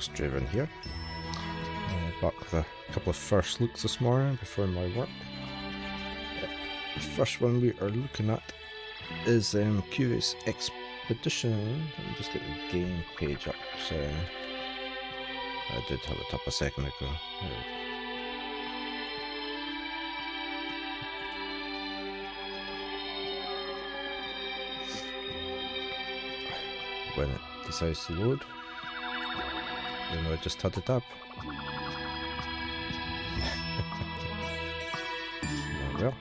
Fox Driven here. Back with a couple of first looks this morning before my work. The first one we are looking at is Curious Expedition. Let me just get the game page up. So I did have it up a second ago. When it decides to load, even though I just had it up. There we go.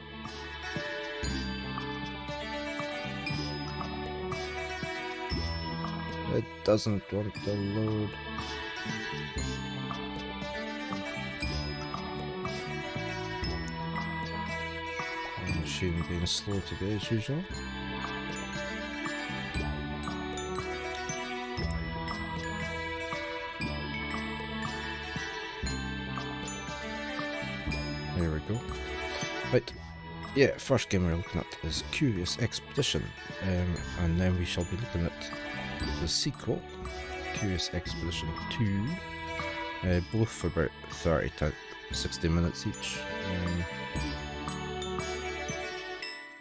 It doesn't want to load. Machine being slow today as usual. There we go. Right, yeah, first game we're looking at is Curious Expedition, and then we shall be looking at the sequel, Curious Expedition 2, both for about 30 to 60 minutes each.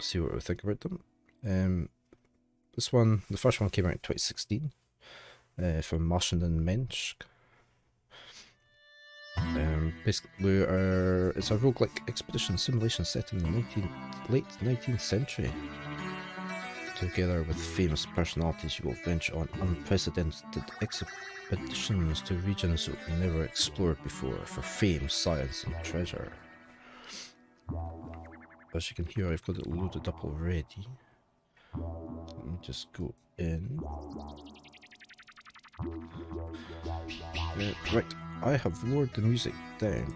See what we think about them. This one, the first one came out in 2016, from Martian and Mensch. Basically, it's a roguelike expedition simulation set in the late 19th century. Together with famous personalities, you will venture on unprecedented expeditions to regions you've never explored before for fame, science, and treasure. As you can hear, I've got it loaded up already. Let me just go in. Right, I have lowered the music down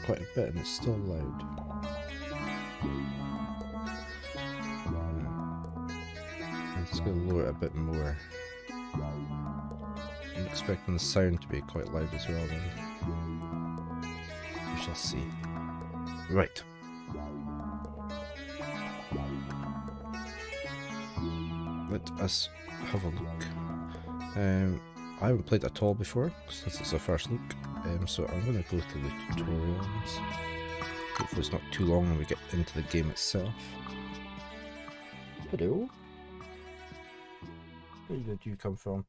quite a bit and it's still loud. I'm just going to lower it a bit more. I'm expecting the sound to be quite loud as well then. We shall see. Right. Let us have a look. I haven't played at all before, since it's a first look, so I'm going to go through the tutorials. Hopefully it's not too long when we get into the game itself. Hello? Where did you come from?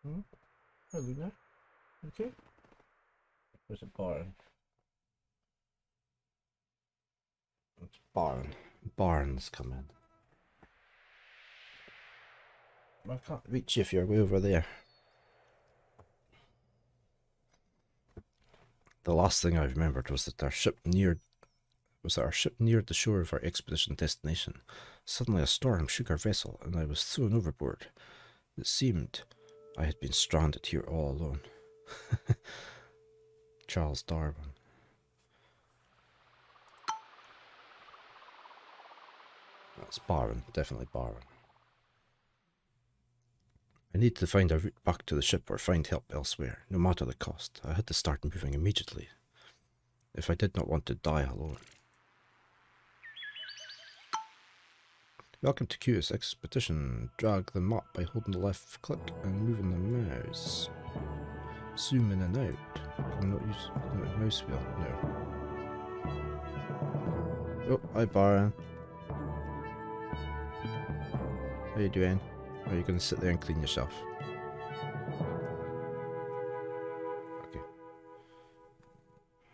Hmm? Hello there. Okay? Where's the barn? It's barn. Barns come in. I can't reach you if you're way over there. The last thing I remembered was that our ship neared the shore of our expedition destination. Suddenly a storm shook our vessel and I was thrown overboard. It seemed I had been stranded here all alone. Charles Darwin. That's Barron, definitely Barron. I needed to find a route back to the ship or find help elsewhere, no matter the cost. I had to start moving immediately, if I did not want to die alone. Welcome to Curious Expedition. Drag the map by holding the left click and moving the mouse. Zoom in and out. Can I not use the mouse wheel? No. Oh, hi Baron. How you doing? Or are you going to sit there and clean yourself? Okay.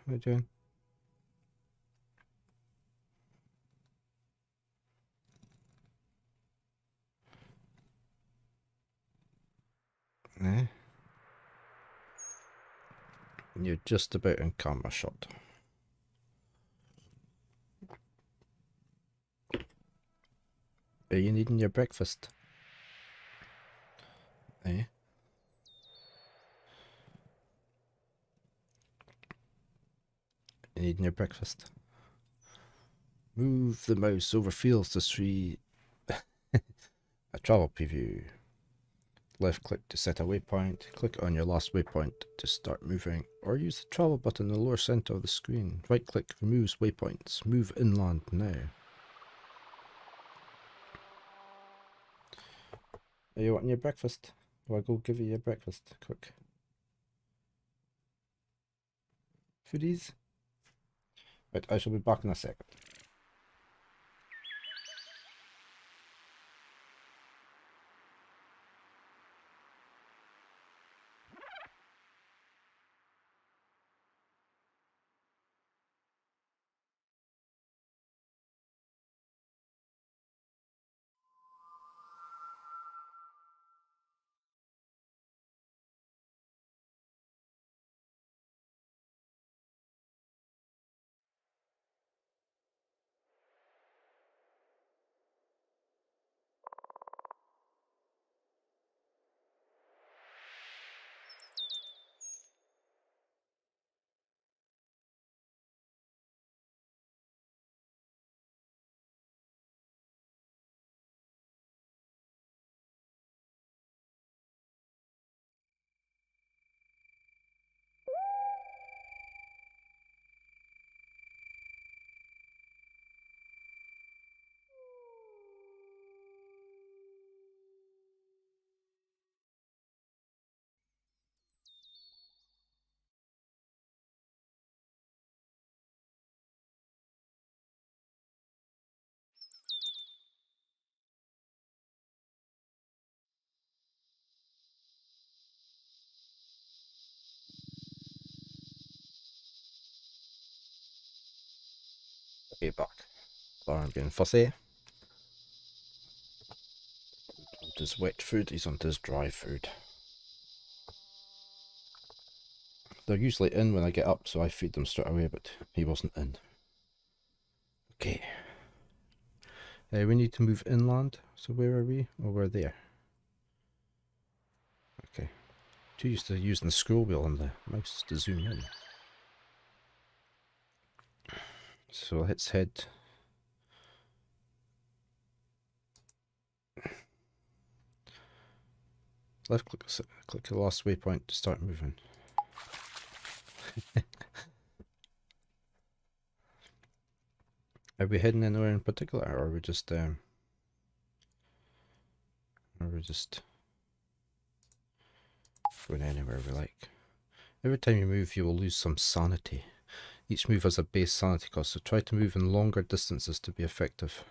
How you doing? Eh? You're just about in camera shot. Are you needing your breakfast? Eh? You needing your breakfast? Move the mouse over fields to see a travel preview. Left click to set a waypoint. Click on your last waypoint to start moving, or use the travel button in the lower center of the screen. Right click removes waypoints. Move inland now. Are you wanting your breakfast? Or I go give you your breakfast, quick. Foodies? Right, I shall be back in a second. Okay, back. Sorry, I'm being fussy. Want his wet food, he's on his dry food. They're usually in when I get up, so I feed them straight away, but he wasn't in. Okay. We need to move inland, so where are we? Oh, we're there. Okay. Too used to using the scroll wheel on the mouse to zoom in. So let's head... Left click the last waypoint to start moving. Are we heading anywhere in particular, or are we just going anywhere we like? Every time you move, you will lose some sanity. Each move has a base sanity cost, so try to move in longer distances to be effective.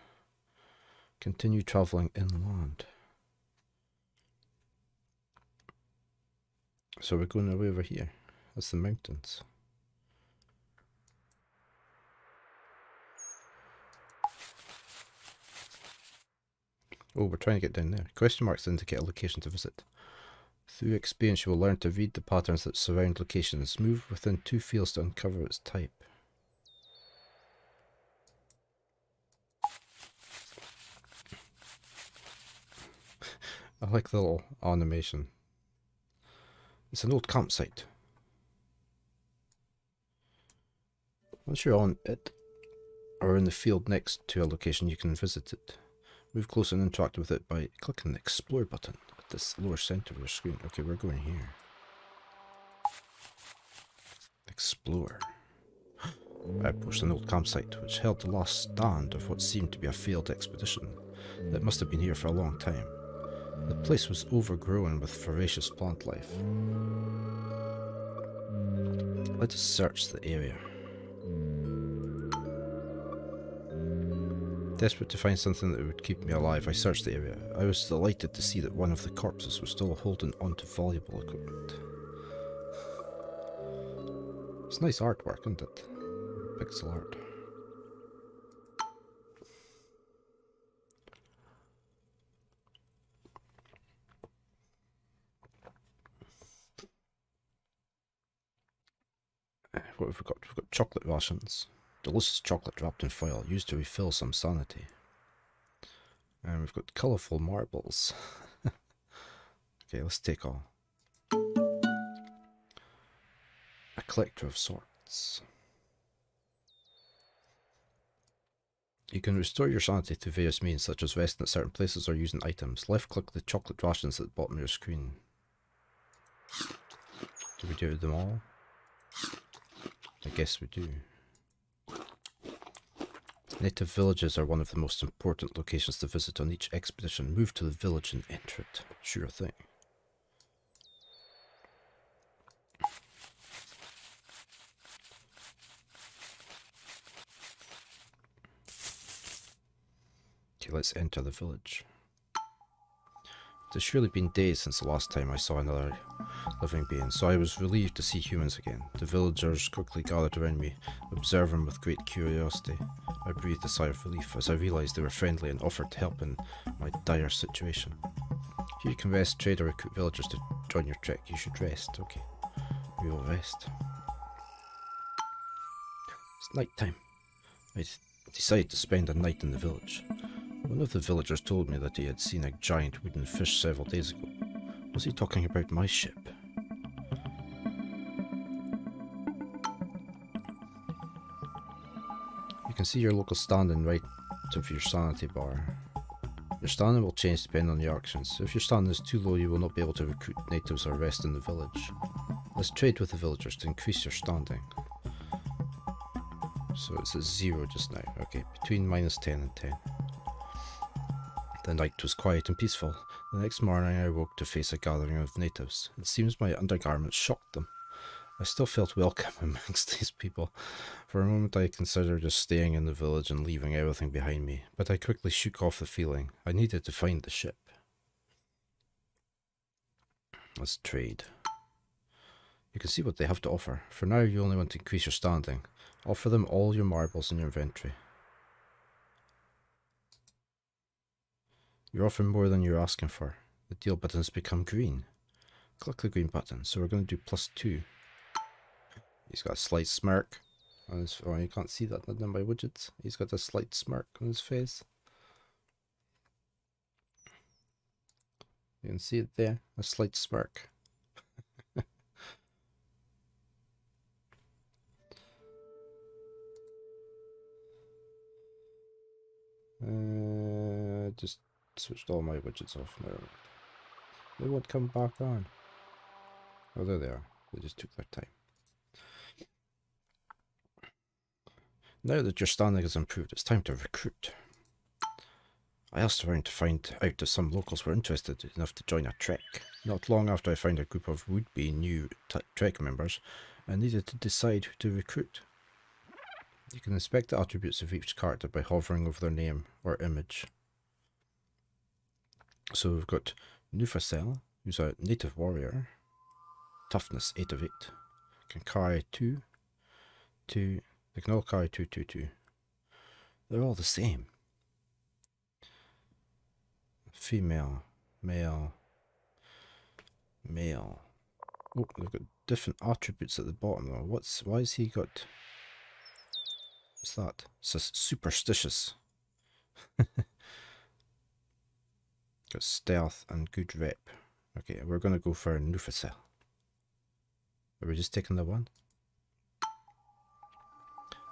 Continue travelling inland. So we're going away over here. That's the mountains. Oh, we're trying to get down there. Question marks indicate a location to visit. Through experience, you will learn to read the patterns that surround locations. Move within 2 fields to uncover its type. I like the little animation. It's an old campsite. Once you're on it, or in the field next to a location, you can visit it. Move close and interact with it by clicking the Explore button at the lower center of your screen. Okay, we're going here. Explore. I approached an old campsite, which held the last stand of what seemed to be a failed expedition. It must have been here for a long time. The place was overgrown with voracious plant life. Let us search the area. Desperate to find something that would keep me alive, I searched the area. I was delighted to see that one of the corpses was still holding onto valuable equipment. It's nice artwork, isn't it? Pixel art. What have we got? We've got chocolate rations. Delicious chocolate wrapped in foil, used to refill some sanity. And we've got colourful marbles. Okay, let's take all. A collector of sorts. You can restore your sanity through various means, such as resting at certain places or using items. Left click the chocolate rations at the bottom of your screen. Do we do them all? I guess we do. Native villages are one of the most important locations to visit on each expedition. Move to the village and enter it. Sure thing. Okay, let's enter the village. It has surely been days since the last time I saw another living being, so I was relieved to see humans again. The villagers quickly gathered around me, observing with great curiosity. I breathed a sigh of relief as I realised they were friendly and offered to help in my dire situation. Here you can rest, trade, or recruit villagers to join your trek. You should rest. Okay, we will rest. It's night time. I decided to spend a night in the village. One of the villagers told me that he had seen a giant wooden fish several days ago. Was he talking about my ship? You can see your local standing right of your sanity bar. Your standing will change depending on your actions. If your standing is too low, you will not be able to recruit natives or rest in the village. Let's trade with the villagers to increase your standing. So it's at 0 just now. Okay, between -10 and 10. The night was quiet and peaceful. The next morning I woke to face a gathering of natives. It seems my undergarments shocked them. I still felt welcome amongst these people. For a moment I considered just staying in the village and leaving everything behind me, but I quickly shook off the feeling. I needed to find the ship. Let's trade. You can see what they have to offer. For now you only want to increase your standing. Offer them all your marbles in your inventory. You're offering more than you're asking for. The deal button has become green. Click the green button. So we're going to do +2. He's got a slight smirk on his. Oh, you can't see that in my widgets. He's got a slight smirk on his face. You can see it there. A slight smirk. Just switched all my widgets off now. They won't come back on. Oh, there they are. They just took their time. Now that your standing has improved, it's time to recruit. I asked around to find out if some locals were interested enough to join a trek. Not long after I found a group of would-be new trek members, I needed to decide who to recruit. You can inspect the attributes of each character by hovering over their name or image. So we've got Nufacel, who's a native warrior. Toughness 8 of 8. Can carry 2. They can all carry 2. They're all the same. Female, male. Oh, they've got different attributes at the bottom though. Why has he got? What's that? It's superstitious. Got stealth and good rep. Okay, we're gonna go for Nufacel. Are we just taking the one?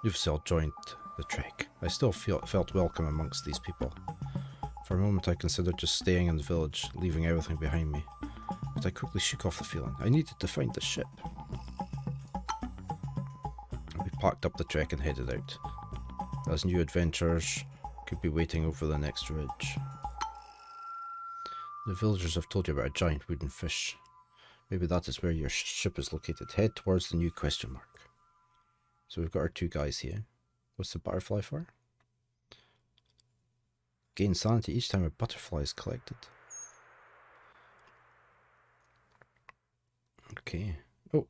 Nufacel joined the trek. I still felt welcome amongst these people. For a moment I considered just staying in the village, leaving everything behind me. But I quickly shook off the feeling. I needed to find the ship. We packed up the trek and headed out. As new adventurers could be waiting over the next ridge. The villagers have told you about a giant wooden fish. Maybe that is where your ship is located. Head towards the new question mark. So we've got our 2 guys here. What's the butterfly for? Gain sanity each time a butterfly is collected. Okay. Oh.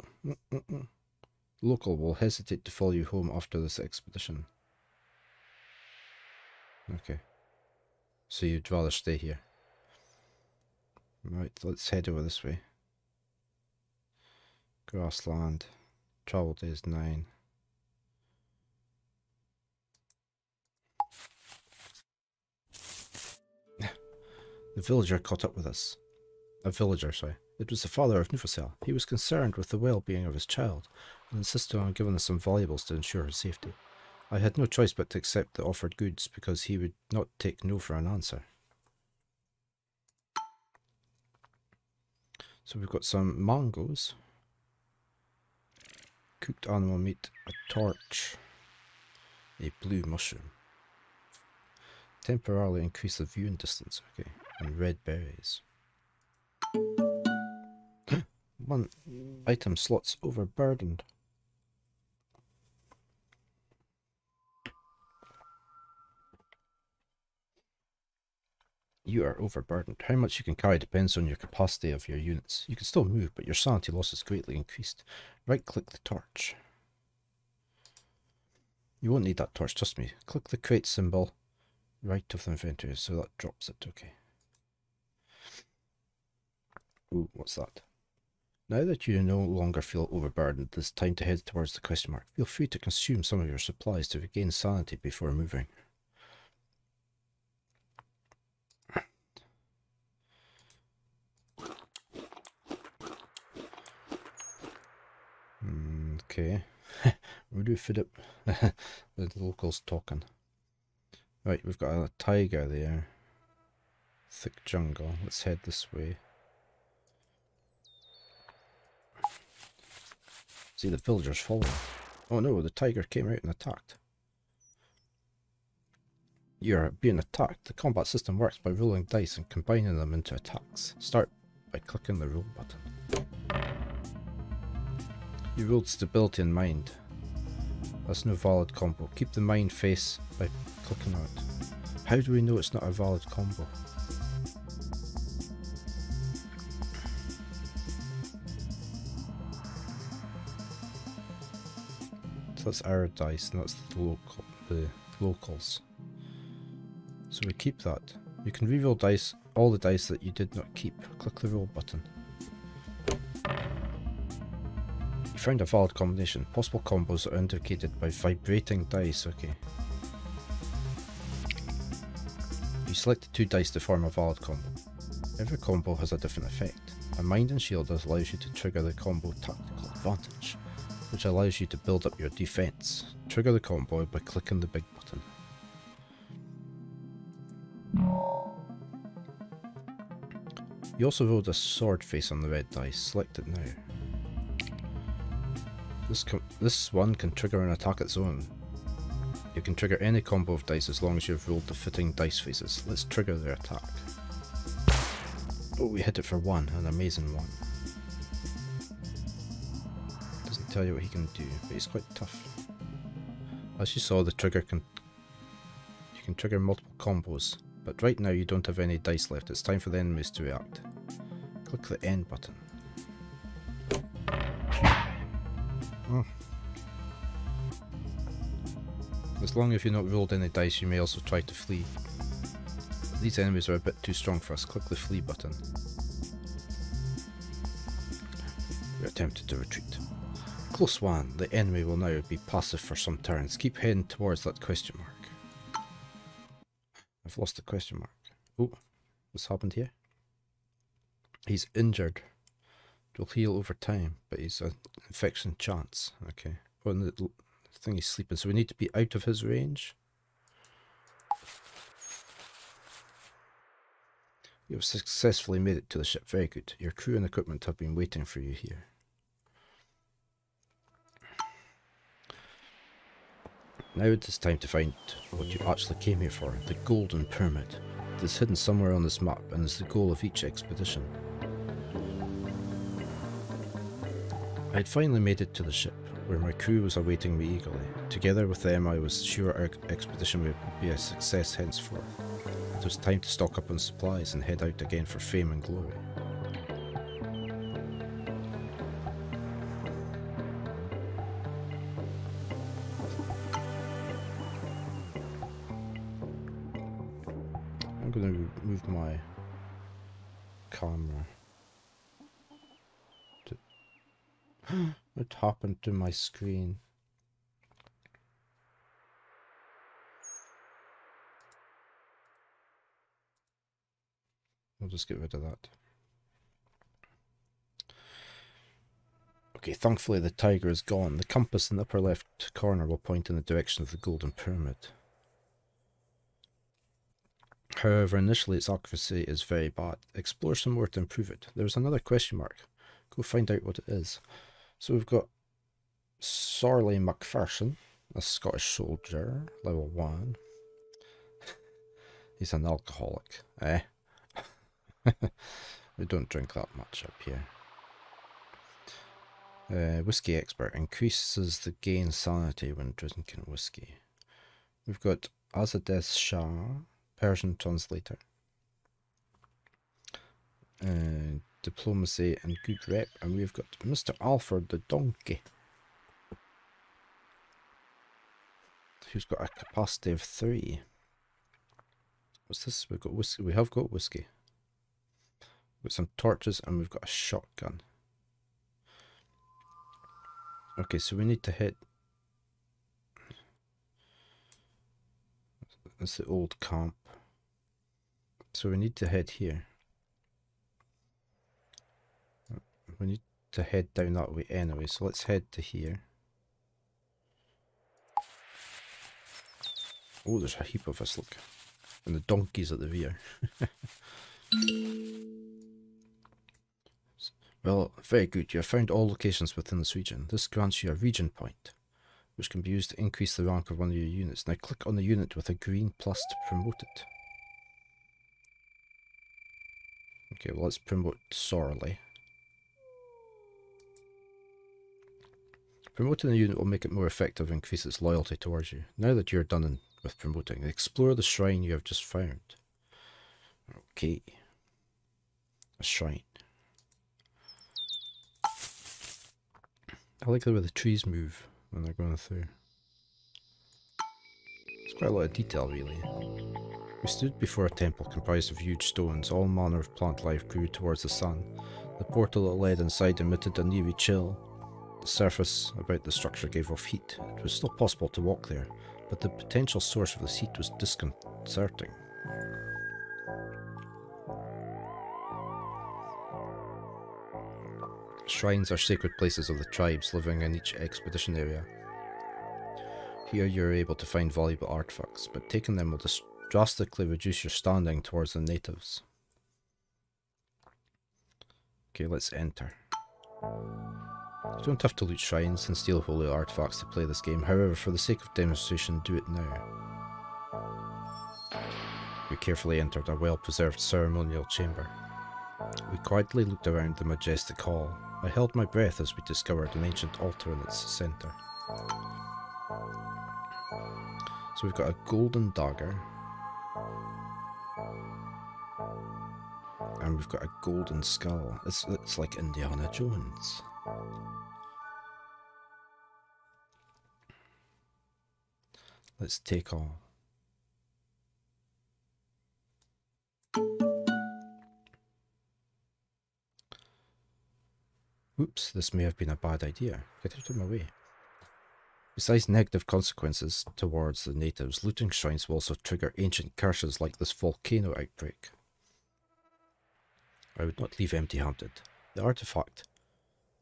Local will hesitate to follow you home after this expedition. Okay. So you'd rather stay here. Right, let's head over this way. Grassland. Travel days 9. The villager caught up with us. A villager, sorry. It was the father of Nufacel. He was concerned with the well-being of his child and insisted on giving us some valuables to ensure her safety. I had no choice but to accept the offered goods because he would not take no for an answer. So we've got some mangoes, cooked animal meat, a torch, a blue mushroom. Temporarily increase the viewing distance, okay, and red berries. 1 item slots overburdened. You are overburdened. How much you can carry depends on your capacity of your units. You can still move, but your sanity loss is greatly increased. Right-click the torch. You won't need that torch, trust me. Click the crate symbol right of the inventory, so that drops it, okay. Ooh, what's that? Now that you no longer feel overburdened, it's time to head towards the question mark. Feel free to consume some of your supplies to regain sanity before moving. Okay. Voodoo Philip. The locals talking. Right, we've got a tiger there. Thick jungle. Let's head this way. See the villagers following. Oh no, the tiger came out and attacked. You're being attacked. The combat system works by rolling dice and combining them into attacks. Start by clicking the roll button. You rolled stability and mind. That's no valid combo. Keep the mind face by clicking on it. How do we know it's not a valid combo? So that's our dice and that's the locals. So we keep that. You can reroll dice, all the dice that you did not keep. Click the roll button. You found a valid combination. Possible combos are indicated by vibrating dice. Okay. You selected 2 dice to form a valid combo. Every combo has a different effect. A mind and shield allows you to trigger the combo tactical advantage, which allows you to build up your defense. Trigger the combo by clicking the big button. You also rolled a sword face on the red dice. Select it now. This one can trigger an attack its own. You can trigger any combo of dice as long as you've rolled the fitting dice faces. Let's trigger their attack. Oh, we hit it for 1, an amazing one. Doesn't tell you what he can do, but he's quite tough. As you saw, the trigger you can trigger multiple combos, but right now you don't have any dice left. It's time for the enemies to react. Click the end button. As long as you've not rolled any dice, you may also try to flee. These enemies are a bit too strong for us. Click the flee button. You're tempted to retreat. Close one. The enemy will now be passive for some turns. Keep heading towards that question mark. I've lost the question mark. Oh, what's happened here? He's injured. It will heal over time, but he's an infection chance. Okay. Oh, and the thing he's sleeping, so we need to be out of his range. You have successfully made it to the ship. Very good. Your crew and equipment have been waiting for you here. Now it is time to find what you actually came here for. The Golden Pyramid. It is hidden somewhere on this map and is the goal of each expedition. I had finally made it to the ship, where my crew was awaiting me eagerly. Together with them, I was sure our expedition would be a success henceforth. It was time to stock up on supplies and head out again for fame and glory. I'm going to move my camera. What happened to my screen? I'll just get rid of that. Okay, thankfully the tiger is gone. The compass in the upper left corner will point in the direction of the Golden Pyramid. However, initially its accuracy is very bad. Explore some more to improve it. There's another question mark. Go find out what it is. So we've got Sorley Macpherson, a Scottish soldier, level 1. He's an alcoholic, eh? We don't drink that much up here. Whiskey expert, increases the gain sanity when drinking whiskey. We've got Azadeh Shah, Persian translator. diplomacy and good rep, and we've got Mr. Alfred the donkey, who's got a capacity of 3. What's this? We've got whiskey. We have got whiskey. We've got some torches, and we've got a shotgun. Okay, so we need to hit. That's the old camp. So we need to head here. We need to head down that way anyway, so let's head to here. Oh, there's a heap of us, look. And the donkeys at the rear. Well, very good. You have found all locations within this region. This grants you a region point, which can be used to increase the rank of one of your units. Now click on the unit with a green plus to promote it. Okay, well let's promote Sorley. Promoting the unit will make it more effective and increase its loyalty towards you. Now that you're done with promoting, explore the shrine you have just found. Okay. A shrine. I like the way the trees move when they're going through. It's quite a lot of detail, really. We stood before a temple comprised of huge stones. All manner of plant life grew towards the sun. The portal that led inside emitted an eerie chill. The surface about the structure gave off heat. It was still possible to walk there, but the potential source of this heat was disconcerting. Shrines are sacred places of the tribes living in each expedition area. Here you are able to find valuable artifacts, but taking them will drastically reduce your standing towards the natives. Okay, let's enter. You don't have to loot shrines and steal holy artifacts to play this game, however, for the sake of demonstration, do it now. We carefully entered a well-preserved ceremonial chamber. We quietly looked around the majestic hall. I held my breath as we discovered an ancient altar in its centre. So we've got a golden dagger. And we've got a golden skull. It's like Indiana Jones. Let's take all. Oops, this may have been a bad idea. Get out of my way. Besides negative consequences towards the natives, looting shrines will also trigger ancient curses like this volcano outbreak. I would not leave empty-handed. The artifact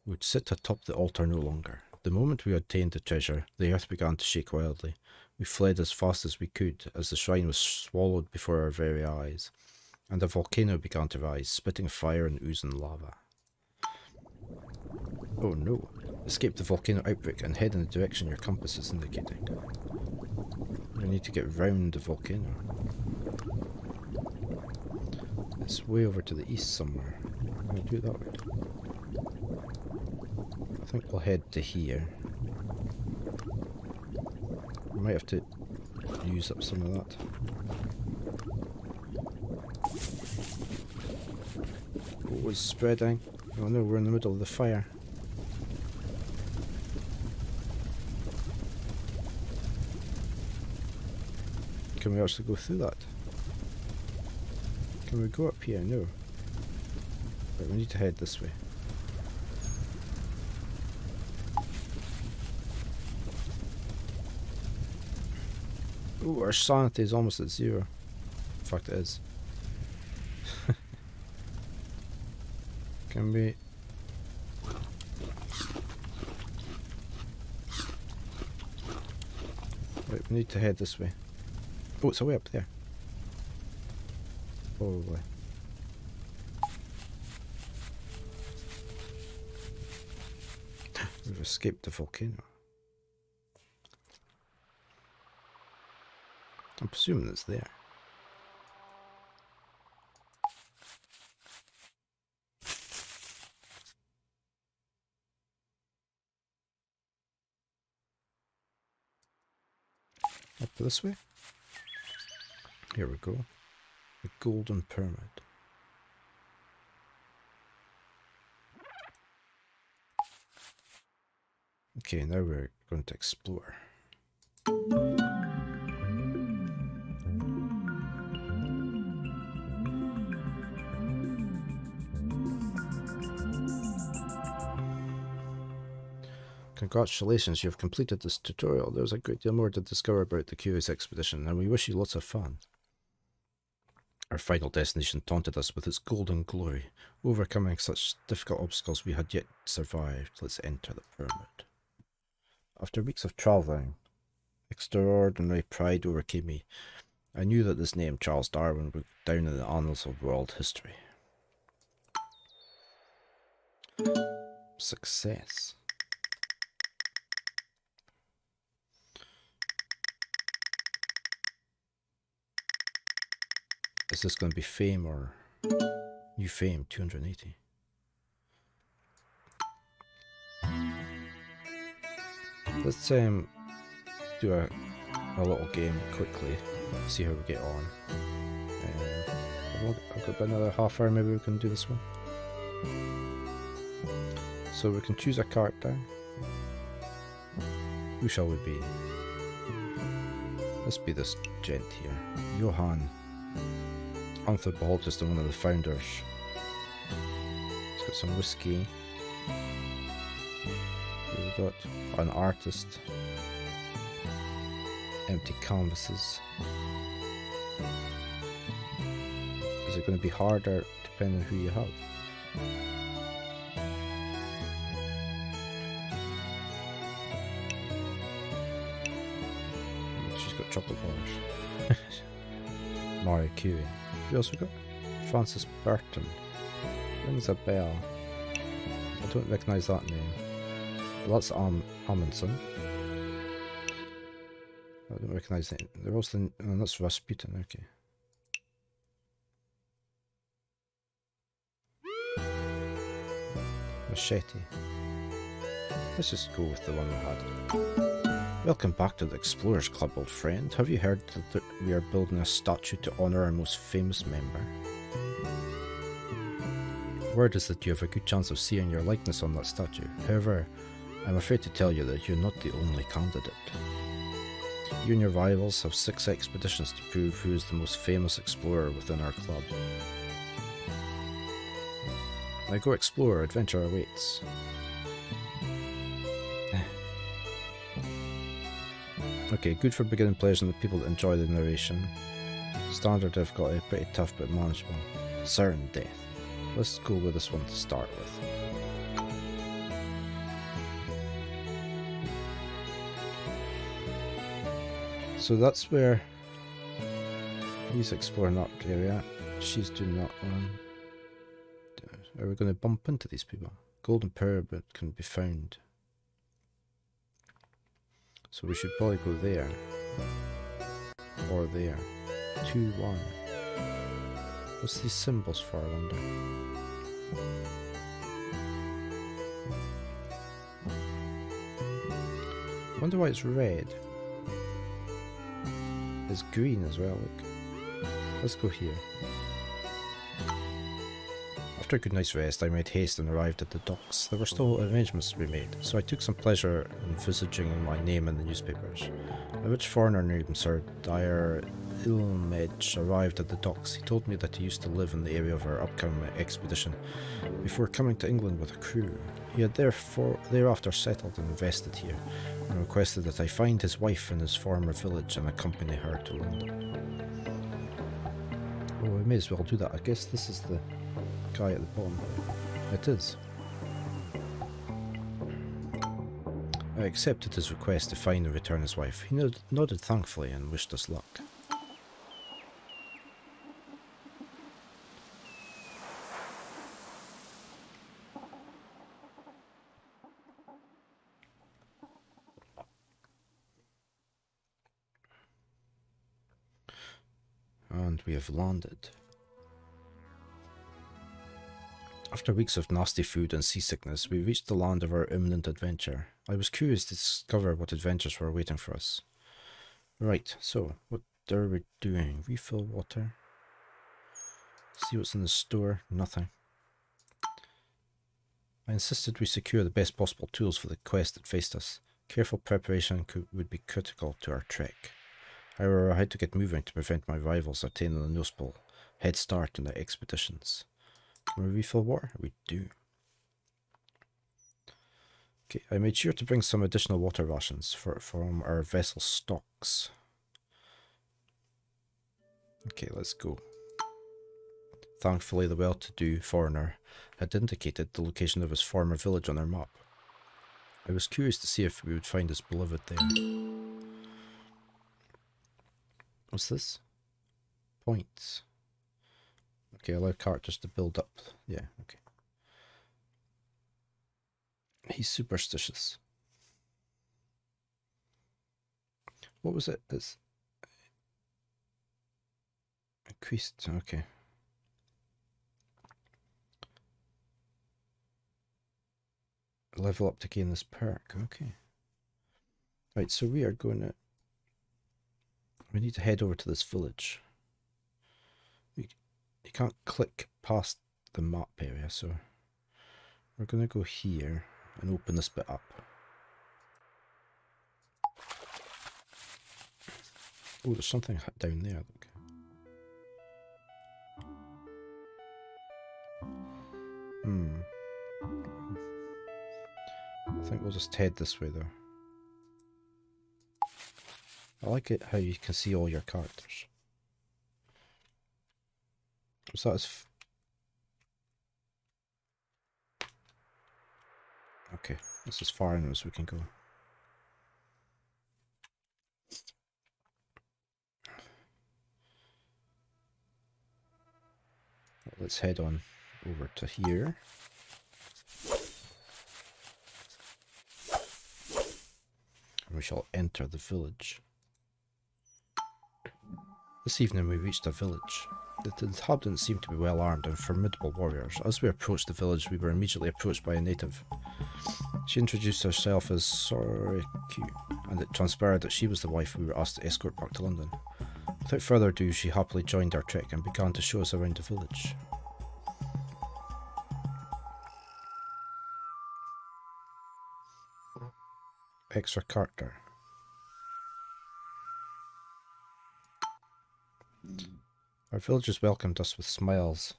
would sit atop the altar no longer. The moment we obtained the treasure, the earth began to shake wildly. We fled as fast as we could, as the shrine was swallowed before our very eyes, and a volcano began to rise, spitting fire and oozing lava. Oh no! Escape the volcano outbreak and head in the direction your compass is indicating. We need to get round the volcano. It's way over to the east somewhere. I'm going to do it that way. I think we'll head to here. We might have to use up some of that. Oh, it's spreading. Oh no, we're in the middle of the fire. Can we actually go through that? Can we go up here? No. Right, we need to head this way. Oh, our sanity is almost at 0. In fact, it is. Can we... Right, we need to head this way. Oh, it's way up there. Probably. We've escaped the volcano. I'm presuming it's there. Up this way? Here we go. The Golden Pyramid. Okay, now we're going to explore. Congratulations, you have completed this tutorial. There's a great deal more to discover about the curious expedition, and we wish you lots of fun. Our final destination taunted us with its golden glory. Overcoming such difficult obstacles we had yet survived. Let's enter the pyramid. After weeks of travelling, extraordinary pride overcame me. I knew that this name, Charles Darwin, would go down in the annals of world history. Success. Is this going to be fame or new fame? 280. Let's do a little game quickly, see how we get on. I've got about another half hour, maybe we can do this one. So we can choose a character. Who shall we be? Let's be this gent here. Johann, anthropologist and one of the founders. He's got some whiskey. We've got an artist. Empty canvases. Is it going to be harder depending on who you have? She's got chocolate bars. Marie Curie. Who else we got? Francis Burton. Rings a bell. I don't recognise that name. Well, that's Amundsen. I don't recognise it. They're also. Oh, that's Rasputin. Okay. Machete. Let's just go with the one we had. Welcome back to the Explorers Club, old friend. Have you heard that we are building a statue to honour our most famous member? Word is that you have a good chance of seeing your likeness on that statue. However, I'm afraid to tell you that you're not the only candidate. You and your rivals have 6 expeditions to prove who is the most famous explorer within our club. Now go explore, adventure awaits. Okay, good for beginning players and the people that enjoy the narration. Standard difficulty, pretty tough but manageable. Certain death. Let's go with this one to start with. So that's where he's exploring that area. She's doing that one. Are we going to bump into these people? Golden pyramid can be found. So we should probably go there. Or there. 2-1. What's these symbols for, I wonder? I wonder why it's red. It's green as well, look. Let's go here. After a good night's rest, I made haste and arrived at the docks. There were still arrangements to be made, so I took some pleasure in visaging my name in the newspapers. A rich foreigner named Sir Dyer Ilmedge arrived at the docks. He told me that he used to live in the area of our upcoming expedition before coming to England with a crew. He had thereafter settled and invested here, and requested that I find his wife in his former village and accompany her to London. Oh, we may as well do that. I guess this is the guy at the bottom. It is. I accepted his request to find and return his wife. He nodded thankfully and wished us luck. And we have landed. After weeks of nasty food and seasickness, we reached the land of our imminent adventure. I was curious to discover what adventures were waiting for us. Right, so, what are we doing? Refill water. See what's in the store? Nothing. I insisted we secure the best possible tools for the quest that faced us. Careful preparation would be critical to our trek. However, I had to get moving to prevent my rivals attaining a noticeable head start in their expeditions. Can we refill water? We do. Okay, I made sure to bring some additional water rations from our vessel stocks. Okay, let's go. Thankfully, the well-to-do foreigner had indicated the location of his former village on our map. I was curious to see if we would find his beloved there. What's this? Points. Okay, allow characters to build up. Yeah, okay. He's superstitious. What was it? It's increased. Okay. Level up to gain this perk. Okay. Right, so we are going to... We need to head over to this village. You can't click past the map area, so we're going to go here and open this bit up. Oh, there's something down there, look. I think we'll just head this way though. I like it how you can see all your characters. Was that as... Okay, that's as far in as we can go. Let's head on over to here. And we shall enter the village. This evening we reached a village. The inhabitants seemed to be well armed and formidable warriors. As we approached the village, we were immediately approached by a native. She introduced herself as Soriku, and it transpired that she was the wife we were asked to escort back to London. Without further ado, she happily joined our trek and began to show us around the village. Extra character. Our villagers welcomed us with smiles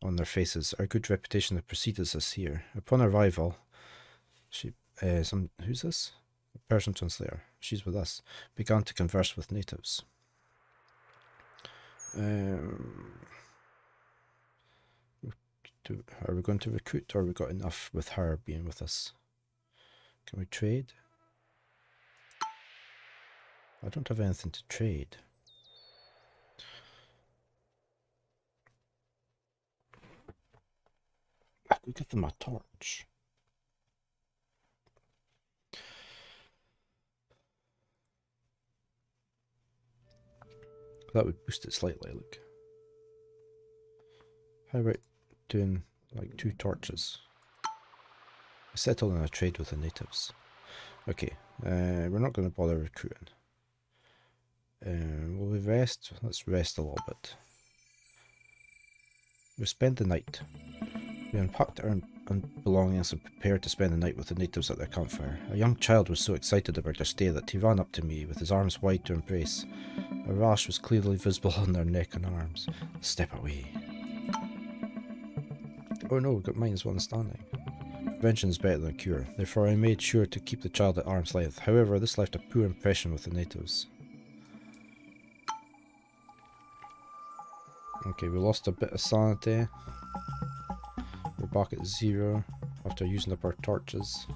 on their faces. Our good reputation had preceded us here. Upon arrival, who's this? A Persian translator. She's with us. Began to converse with natives. Are we going to recruit, or have we got enough with her being with us? Can we trade? I don't have anything to trade. I could give them a torch. That would boost it slightly, look. How about doing like 2 torches? I settled on a trade with the natives. Okay, we're not going to bother recruiting. Will we rest? Let's rest a little bit. We spend the night. We unpacked our belongings and prepared to spend the night with the natives at their campfire. A young child was so excited about their stay that he ran up to me with his arms wide to embrace. A rash was clearly visible on their neck and arms. Step away. Oh no, we've got -1 standing. Prevention is better than cure, therefore I made sure to keep the child at arm's length. However, this left a poor impression with the natives. Okay, we lost a bit of sanity. We're back at 0 after using up our torches.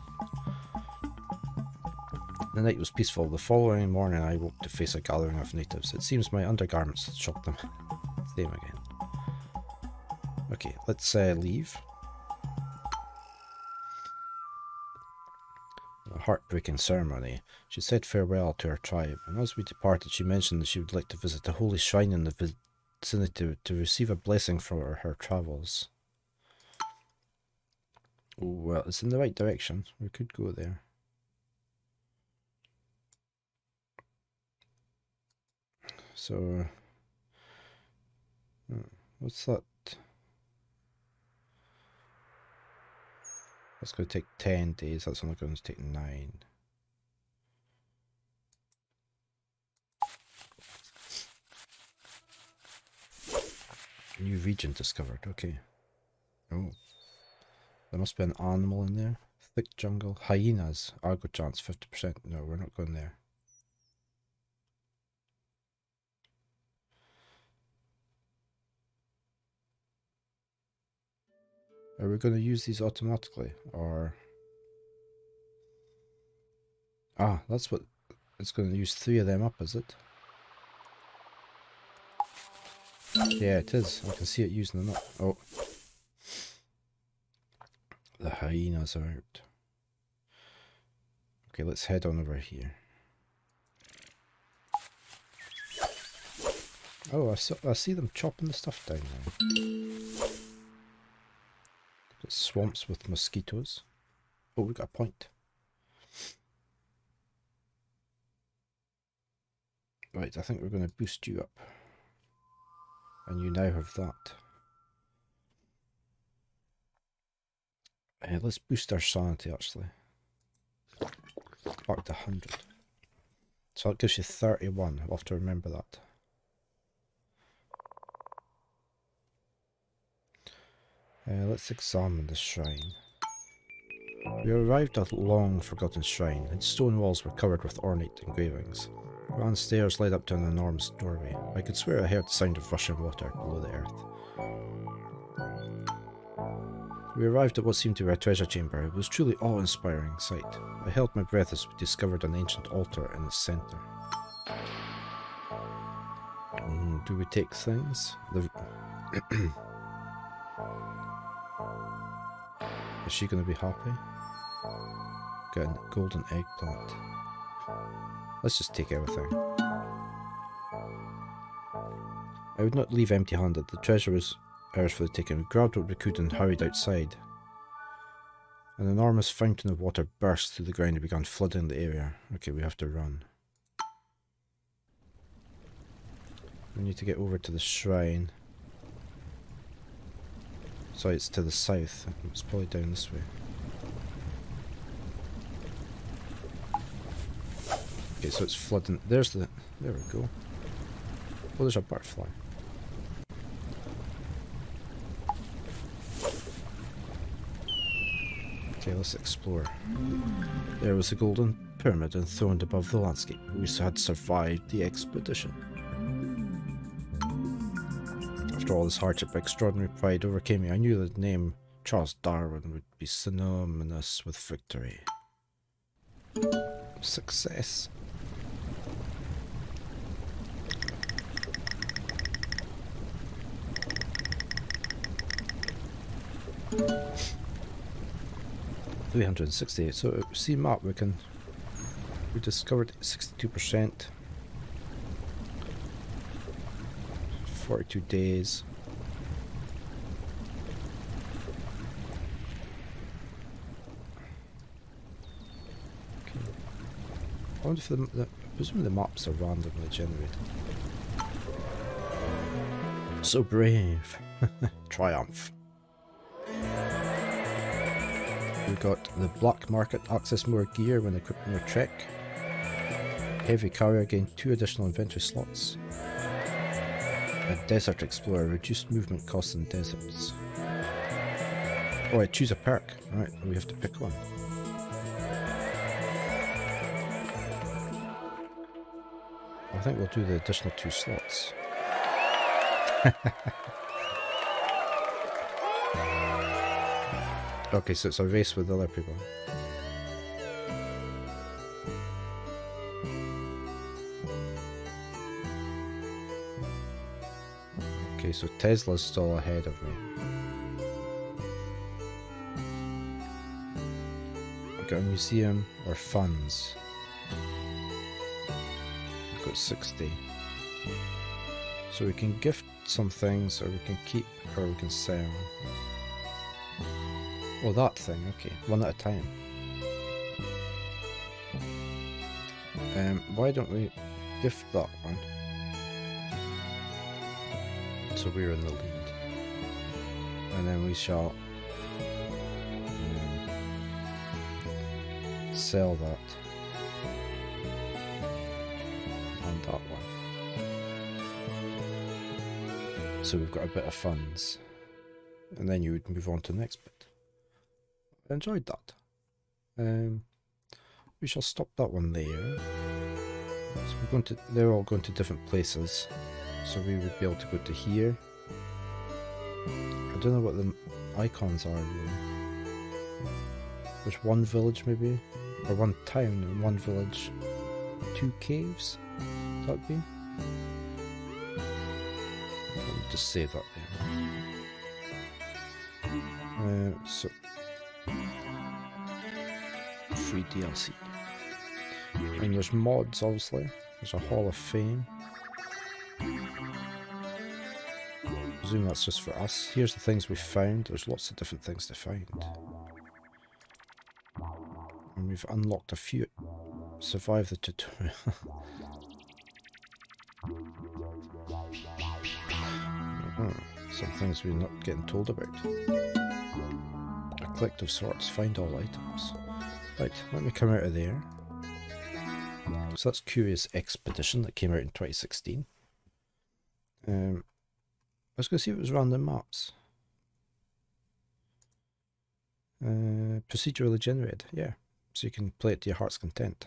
The night was peaceful. The following morning I woke to face a gathering of natives. It seems my undergarments had shocked them. Same again. Okay, let's leave. A heartbreaking ceremony. She said farewell to her tribe, and as we departed she mentioned that she would like to visit a holy shrine in the vicinity to receive a blessing for her travels. Oh, well, it's in the right direction. We could go there. So, what's that? That's going to take 10 days. That's only going to take 9. New region discovered. Okay. Oh. There must be an animal in there. Thick jungle. Hyenas. Argo chance 50%. No, we're not going there. Are we going to use these automatically? Or... Ah, that's what... It's going to use 3 of them up, is it? Yeah, it is. I can see it using them up. Oh. The hyenas are out. Okay, let's head on over here. Oh, I see them chopping the stuff down there. Got swamps with mosquitoes. Oh, we got a point. Right, I think we're going to boost you up. And you now have that. Let's boost our sanity actually. Back to 100. So that gives you 31. I'll have to remember that. Let's examine the shrine. We arrived at a long forgotten shrine. Its stone walls were covered with ornate engravings. Grand stairs led up to an enormous doorway. I could swear I heard the sound of rushing water below the earth. We arrived at what seemed to be a treasure chamber. It was a truly awe-inspiring sight. I held my breath as we discovered an ancient altar in its centre. Do we take things? Is she going to be happy? Got a golden eggplant. Let's just take everything. I would not leave empty-handed. The treasure was ours for the taking. We grabbed what we could and hurried outside. An enormous fountain of water burst through the ground and began flooding the area. Okay, we have to run. We need to get over to the shrine. Sorry, it's to the south. It's probably down this way. Okay, so it's flooding. There's the... There we go. Oh, there's a butterfly. Okay, let's explore. There was the golden pyramid enthroned above the landscape. We had survived the expedition. After all this hardship, extraordinary pride overcame me. I knew that the name Charles Darwin would be synonymous with victory. Success. $368. So see map, we discovered 62%. 42 days. Okay. I wonder if presumably the maps are randomly generated. So brave. Triumph. We got the black market, access more gear when equipping your trek. Heavy carrier gained 2 additional inventory slots. A desert explorer, reduced movement costs in deserts. Oh, I choose a perk. Alright, we have to pick one. I think we'll do the additional 2 slots. Okay, so it's a race with other people. Okay, so Tesla's still ahead of me. I've got a museum or funds. I've got 60. So we can gift some things, or we can keep, or we can sell. Oh, that thing, okay. One at a time. Why don't we gift that one? So we're in the lead. And then we shall sell that. And that one. So we've got a bit of funds. And then you would move on to the next bit. I enjoyed that. We shall stop that one there. So we're going to, they're all going to different places. So we would be able to go to here. I don't know what the icons are really. There's one village maybe, or one town and one village, 2 caves. Would that be? Let me just save that there. So free DLC, and there's mods. Obviously, there's a Hall of Fame. I presume that's just for us. Here's the things we found. There's lots of different things to find. And we've unlocked a few. Survive the tutorial. Some things we're not getting told about. A collective sorts. Find all items. Right, let me come out of there. So that's Curious Expedition that came out in 2016. I was going to see if it was random maps. Procedurally generated, yeah. So you can play it to your heart's content.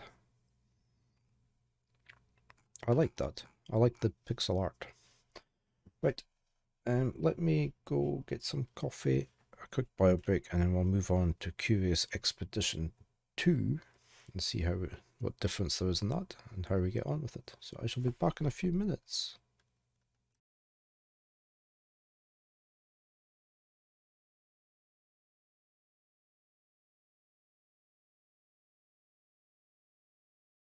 I like that. I like the pixel art. Right, let me go get some coffee, a quick bio break, and then we'll move on to Curious Expedition 2 and see how what difference there is in that and how we get on with it. So I shall be back in a few minutes.